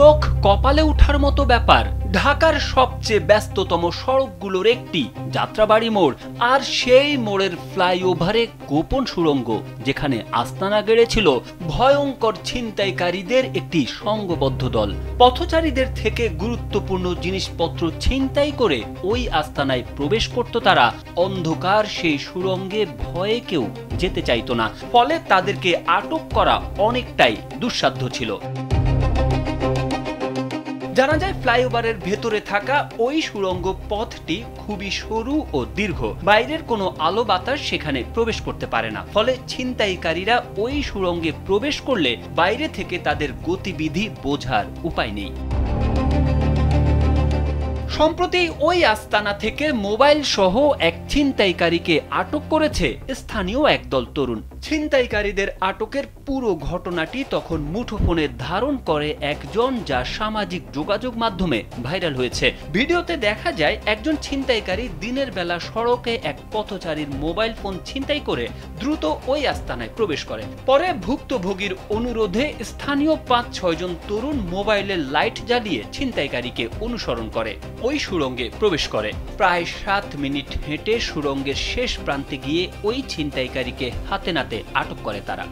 চোখ কপালে ওঠার মতো ব্যাপার। ঢাকার সবচেয়ে ব্যস্ততম সড়কগুলোর একটি যাত্রাবাড়ি মোড়, আর সেই মোড়ের ফ্লাইওভারে গোপন সুড়ঙ্গ, যেখানে আস্তানা গেড়েছিল ভয়ঙ্কর ছিনতাইকারীদের একটি সংঘবদ্ধ দল। পথচারীদের থেকে গুরুত্বপূর্ণ জিনিসপত্র ছিনতাই করে ওই আস্তানায় প্রবেশ করত তারা। অন্ধকার সেই সুড়ঙ্গে ভয়ে কেউ যেতে চাইতো না, ফলে তাদেরকে আটক করা অনেকটাই দুঃসাধ্য ছিল। জানা যায় ফ্লাইওভারের ভেতরে থাকা ওই সুড়ঙ্গ পথটি খুবই সরু ও দীর্ঘ, বাইরের কোনো আলো বাতাস সেখানে প্রবেশ করতে পারে না। ফলে ছিনতাইকারীরা ওই সুড়ঙ্গে প্রবেশ করলে বাইরে থেকে তাদের গতিবিধি বোঝার উপায় নেই। সম্প্রতি ওই আস্তানা থেকে মোবাইল সহ এক ছিনতাইকারীকে আটক করেছে স্থানীয় একদল তরুণ। ছিনতাইকারীদের আটকের পুরো ঘটনাটি তখন মুঠোফোনে ধারণ করে একজন, যা সামাজিক যোগাযোগ মাধ্যমে ভাইরাল হয়েছে। ভিডিওতে দেখা যায় একজন ছিনতাইকারী দিনের বেলা সড়কে এক পথচারীর মোবাইল ফোন ছিনতাই করে দ্রুত ওই আস্তানায় প্রবেশ করে। পরে ভুক্তভোগীর অনুরোধে স্থানীয় ৫-৬ জন তরুণ মোবাইলের লাইট জ্বালিয়ে ছিনতাইকারীকে অনুসরণ করে ওই সুড়ঙ্গে প্রবেশ করে। প্রায় ৭ মিনিট হেঁটে সুড়ঙ্গের শেষ প্রান্তে গিয়ে ওই ছিনতাইকারীকে হাতে নাতে আটক করে তারা।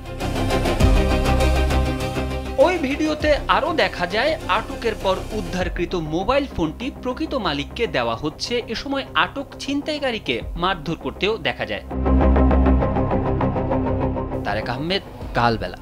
ওই ভিডিওতে আরো দেখা যায় আটকের পর উদ্ধারকৃত মোবাইল ফোনটি প্রকৃত মালিককে দেওয়া হচ্ছে। এ সময় আটক ছিনতাইকারীকে মারধর করতেও দেখা যায়। তারেক আহমেদ, কালবেলা।